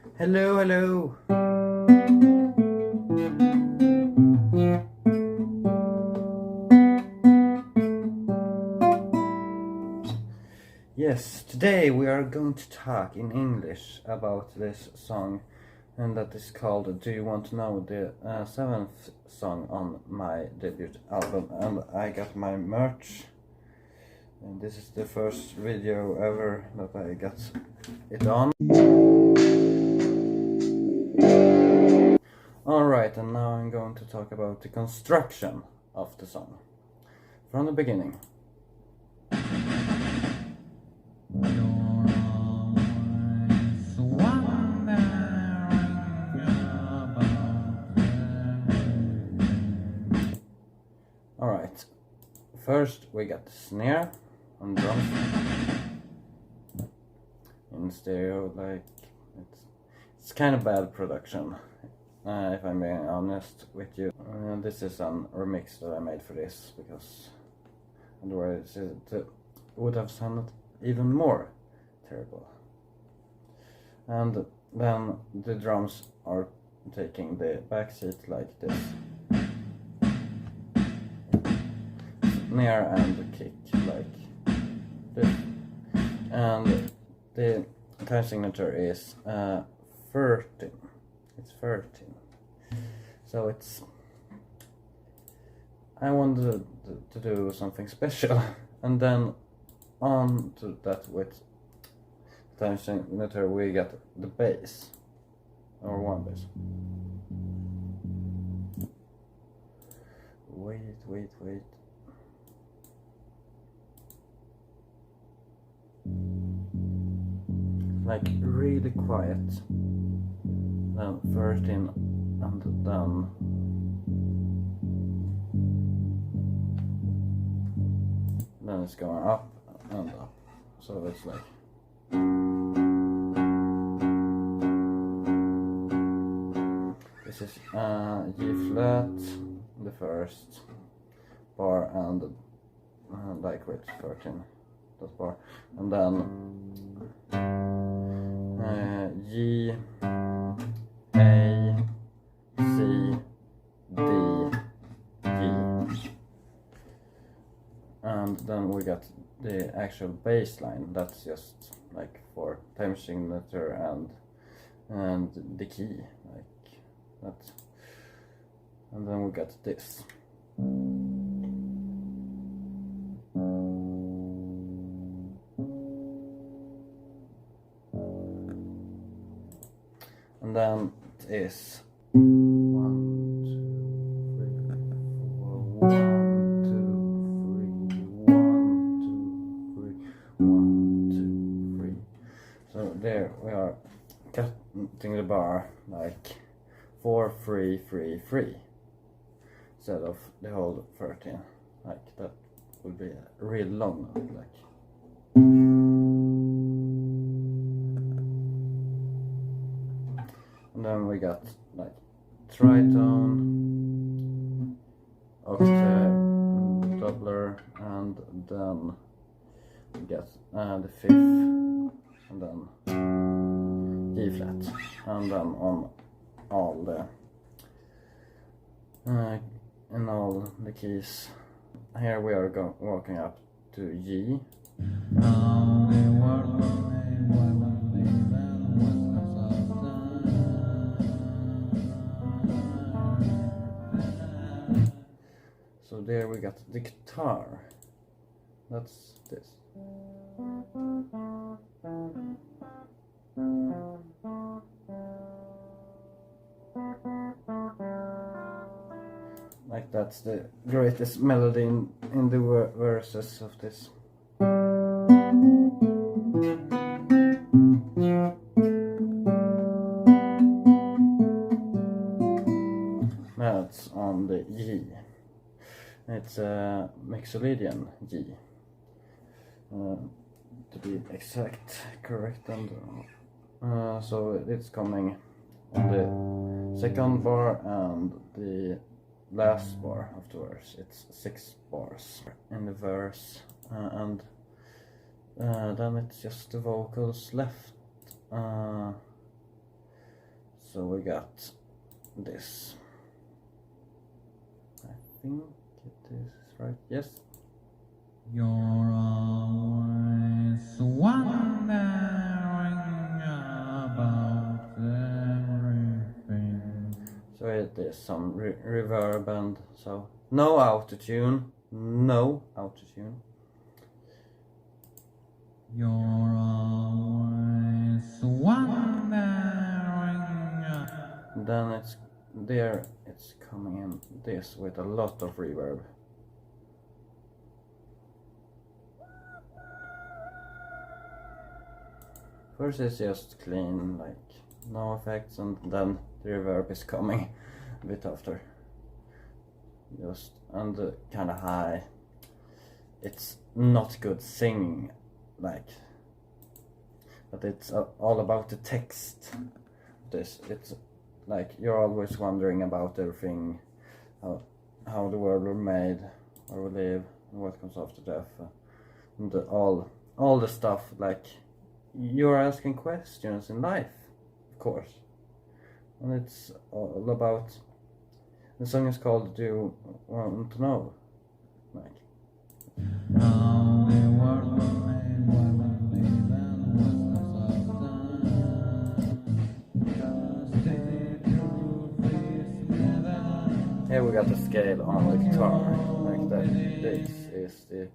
Hello, hello. Yes, today we are going to talk in English about this song, and that is called Do You Want to Know, the seventh song on my debut album. And I got my merch, and this is the first video ever that I got it on. Alright, and now I'm going to talk about the construction of the song from the beginning. Alright, first we got the snare on drums in stereo. Like it's kind of bad production, if I'm being honest with you. This is a remix that I made for this, because otherwise it would have sounded even more terrible. And then the drums are taking the back seat like this, snare and the kick like this, and the time signature is 13. It's 13. So it's, I wanted to do something special, and then on to that with time signature we got the bass, or one bass. Wait. Like really quiet. Then 13 and then it's going up and up. So it's like this is G flat, the first bar, and like with 13, that bar, and then G, A, C, D, G, and then we got the actual bass line. That's just like for time signature and the key, like that. And then we got this. And then it is 1, 2, 3, 4, 1, 2, 3, 1, 2, 3, 1, 2, 3. So there we are cutting the bar like 4, 3, 3, 3 instead of the whole 13. Like that would be a real long note, like. And then we got like tritone, octave, doubler, and then we get the fifth, and then G flat, and then on all the in all the keys. Here we are walking up to G. So there we got the guitar. That's this. Like that's the greatest melody in the verses of this. That's on the G. It's a Mixolydian G, to be exact, correct, and so it's coming on the second bar and the last bar of the verse. It's 6 bars in the verse, and then it's just the vocals left. So we got this. I think it is right. Yes. You're always wondering about everything. So it is some reverb and so no autotune. No autotune. You're always wondering. Then it's there. It's coming in this with a lot of reverb. First it's just clean, like no effects, and then the reverb is coming a bit after. Just and kind of high. It's not good singing, like, but it's all about the text. It's like you're always wondering about everything, how the world was made, where we live, and what comes after death, and all the stuff, like you're asking questions in life, of course, and it's all about. The song is called "Do You Want to Know?" Like. How the world was made, why we live, and what's the just the truth is never. Here we got the scale on the guitar, like that. This is the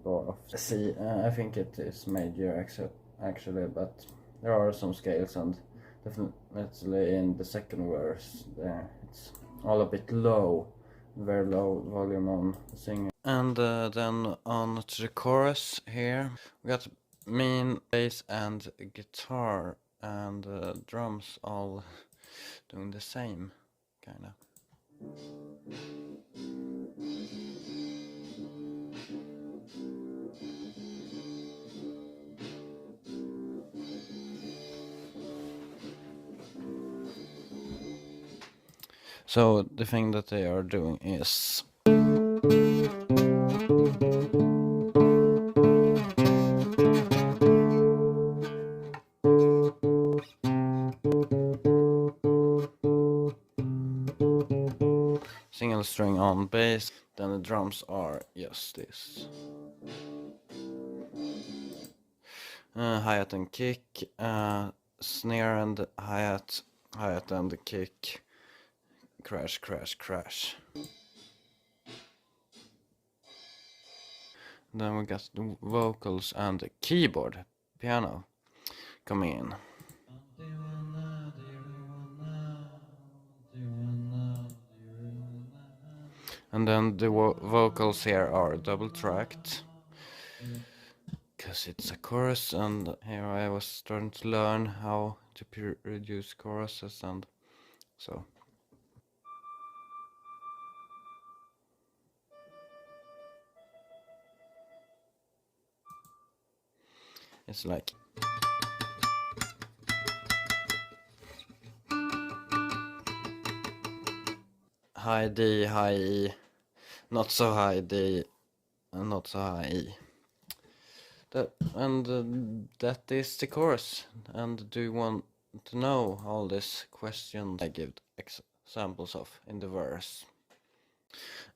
bar of C. I think it is major actually, but there are some scales, and definitely in the second verse there it's all a bit low, very low volume on the singing. And then on to the chorus here, we got main bass and guitar and drums all doing the same, kinda. So the thing that they are doing is single string on bass, then the drums are just this. Hi-hat and kick, snare and hi-hat, hi-hat and kick, crash, crash, crash. Then we got the vocals and the keyboard, piano, coming in. And then the vocals here are double tracked, because it's a chorus, and here I was starting to learn how to produce choruses, and so. It's like high D, high E, not so high D, and not so high E. That is the chorus. And do you want to know all these questions I give examples of in the verse?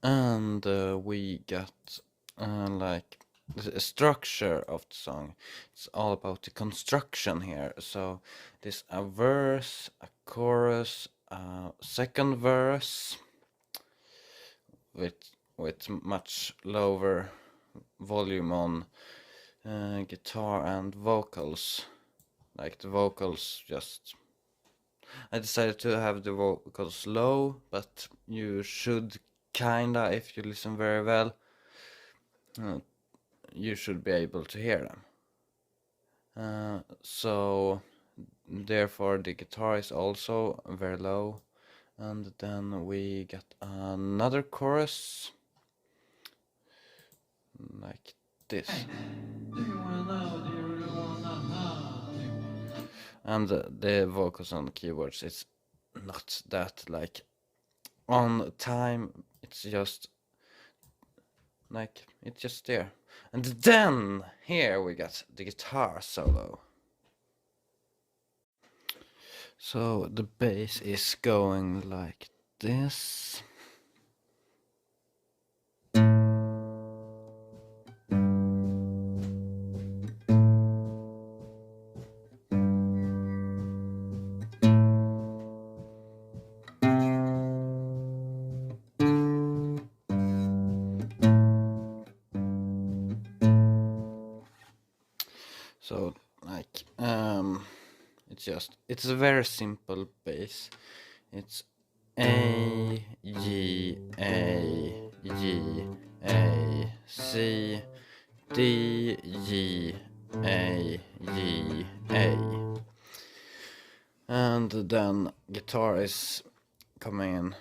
And we got like the structure of the song. It's all about the construction here. So there's a verse, a chorus, a second verse with much lower volume on guitar and vocals. Like the vocals just, I decided to have the vocals low, but you should kinda, if you listen very well, you should be able to hear them. So therefore the guitar is also very low, and then we get another chorus like this. And the vocals on the keyboards, it's not that like on time, it's just like it's just there. And then here we got the guitar solo. So the bass is going like this. So like it's a very simple bass. It's A G A G A C D G A G A, and then guitar is coming in.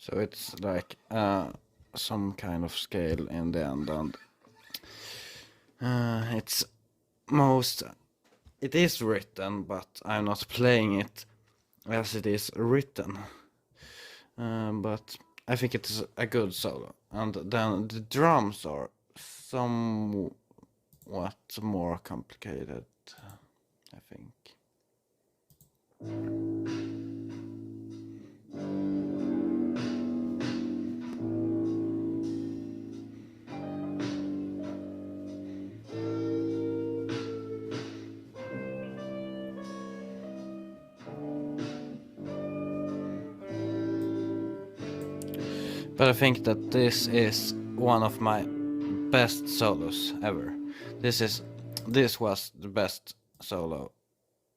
So it's like some kind of scale in the end, and it is written, but I'm not playing it as it is written. But I think it's a good solo, and then the drums are somewhat more complicated, I think. But I think that this is one of my best solos ever. This was the best solo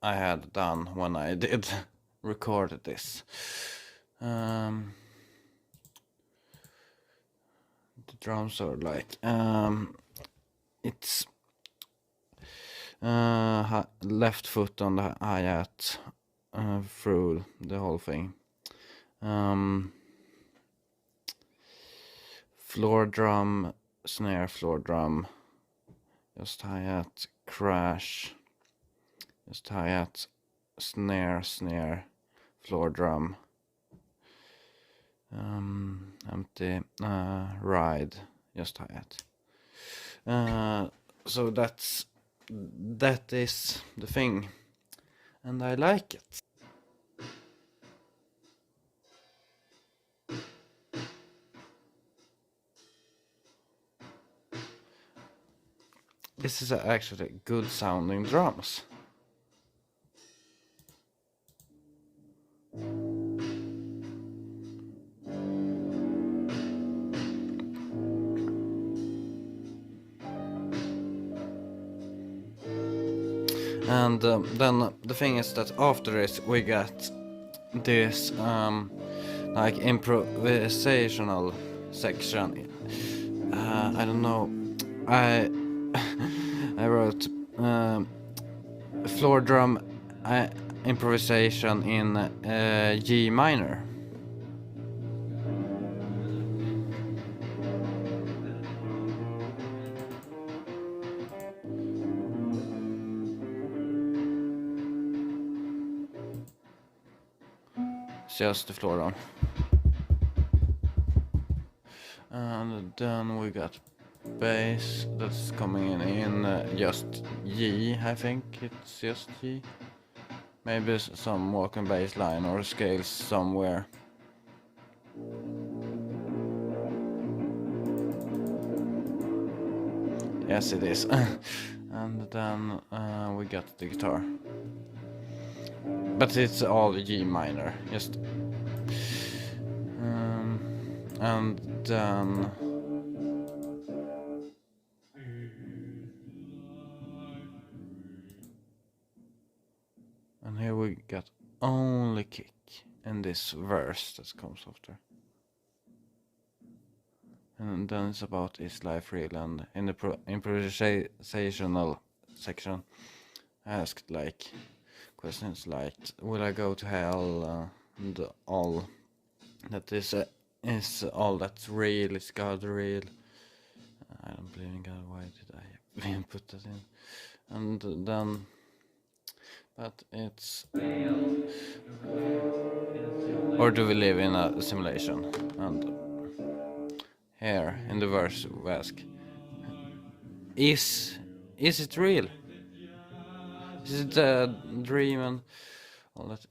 I had done when I did record this. The drums are like it's left foot on the hi-hat through the whole thing. Floor drum, snare, floor drum, just hi-hat, crash, just hi-hat, snare, snare, floor drum, empty, ride, just hi-hat. So that is the thing, and I like it. This is actually good sounding drums. And then the thing is that after this we got this like improvisational section. I don't know. I wrote floor drum improvisation in G minor. Just the floor drum. And then we got bass that's coming in just G, I think it's just G. Maybe some walking bass line or scales somewhere. Yes, it is. And then we got the guitar. But it's all G minor, just. And then. And here we got only kick in this verse that comes after. And then it's about Is Life Real, and in the improvisational section I asked like questions like will I go to hell and all that is is all that's real, is God real? I don't believe in God, why did I even put that in? And then, but it's, or do we live in a simulation? And here in the verse we ask, is it real? Is it a dream and all that?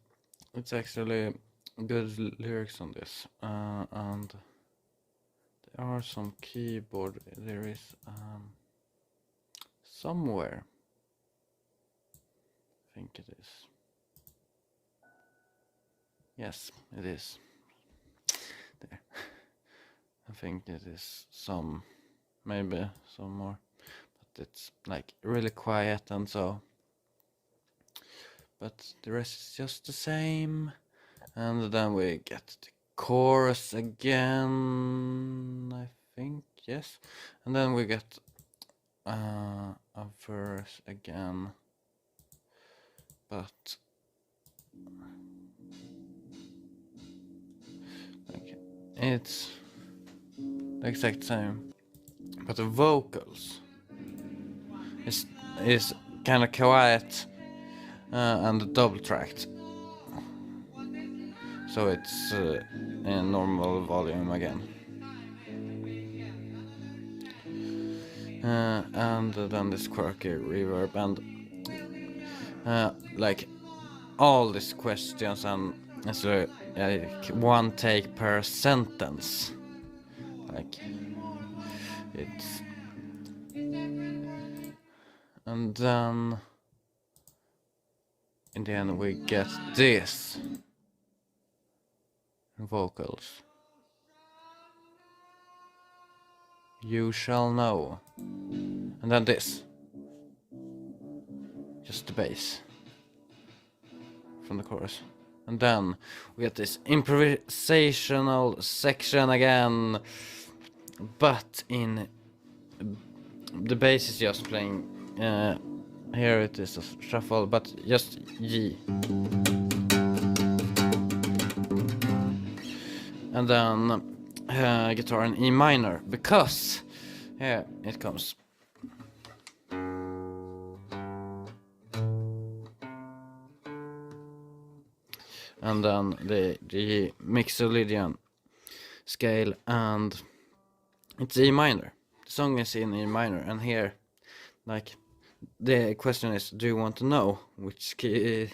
It's actually good lyrics on this, and there are some keyboard. There is somewhere. I think it is. Yes, it is. There. I think it is some, maybe some more, but it's like really quiet and so. But the rest is just the same. And then we get the chorus again, I think, yes. And then we get a verse again. But okay, it's the exact same. But the vocals is kind of quiet and double tracked. So it's in normal volume again. And then this quirky reverb and like all these questions and it's like one take per sentence. Like it's, and then in the end we get this vocals. You shall know. And then this. Just the bass from the chorus. And then we get this improvisational section again. But in the bass is just playing here it is a shuffle, but just G. And then guitar in E minor, because here it comes. And then the Mixolydian scale, and it's E minor. The song is in E minor, and here, like, the question is, do you want to know which key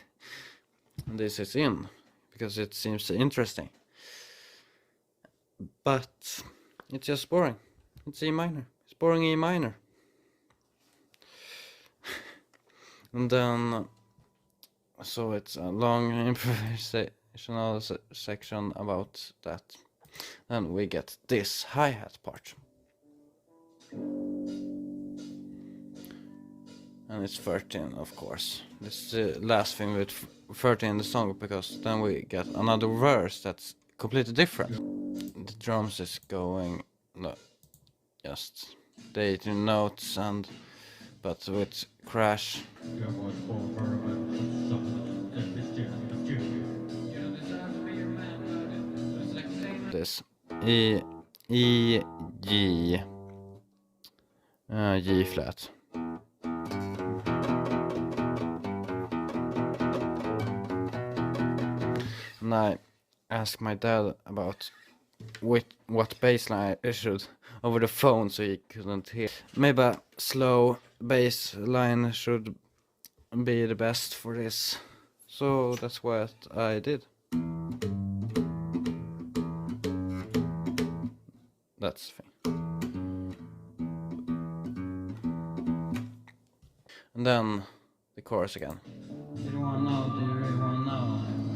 this is in? Because it seems interesting. But it's just boring. It's E minor. It's boring E minor. And then, so it's a long improvisational section about that. Then we get this hi-hat part. And it's 13, of course. This is the last thing with 13 in the song, because then we get another verse that's completely different. The drums is going, no, just the 18 notes, and but with crash. This E G G flat. And I asked my dad about what bass line I should over the phone, so he couldn't hear. Maybe a slow bass line should be the best for this. So that's what I did. That's the thing. And then the chorus again.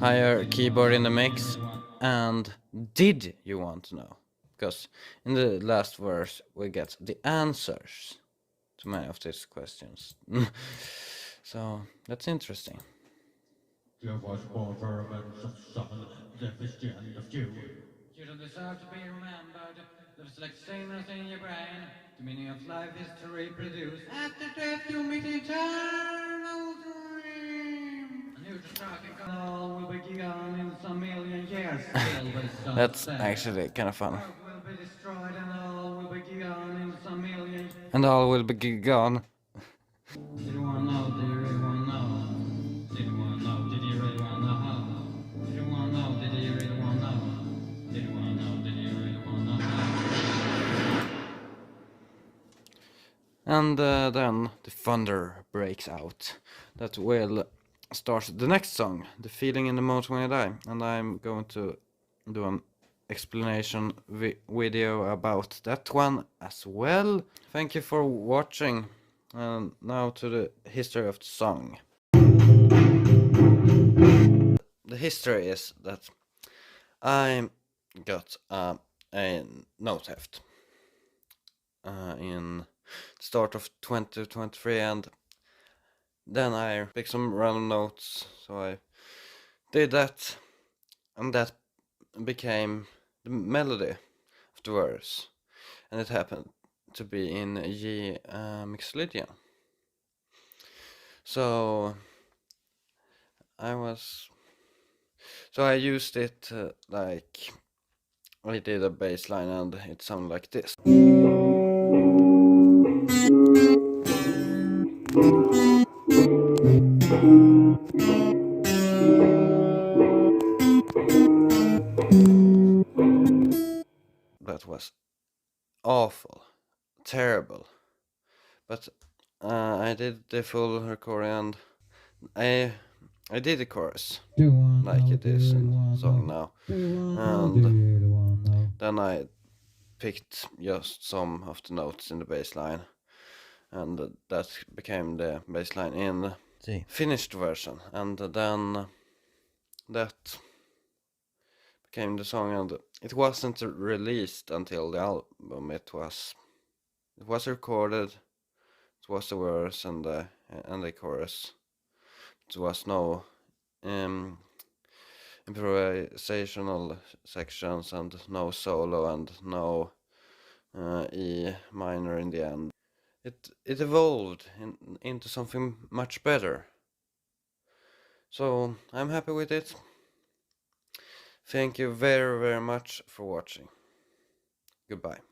Higher keyboard in the mix, and did you want to know? Because in the last verse we get the answers to many of these questions. So that's interesting. You don't deserve to be remembered. Lives like signals in your brain. The meaning of life is to reproduce. After death, you meet eternal dream. And you All will be gone in some million years. Still we stop That's there. actually kind of fun. Earth will be destroyed and all will be gone in some million. And all will be gone. Did you wanna know? Did you really wanna know? Did you wanna know? Did you really wanna know how? Did you wanna know? Did you really wanna know? Did you wanna know? Did you really wanna know how? And then the thunder breaks out. That will start the next song, The Feeling in the Moment When I Die. And I'm going to do an explanation video about that one as well. Thank you for watching. And now to the history of the song. The history is that I got a note heft in the start of 2023, and then I picked some random notes, so I did that, and that became the melody of the verse, and it happened to be in G Mixolydian. So I used it like I did a bass line, and it sounded like this. That was awful, terrible, but I did the full recording, and I did the chorus like it is in the song now, and then I picked just some of the notes in the bass line, and that became the bass line in the finished version, and then that became the song, and it wasn't released until the album. It was recorded, it was the verse and the chorus. There was no improvisational sections, and no solo, and no E minor in the end. It evolved into something much better. So I'm happy with it. Thank you very, very much for watching. Goodbye.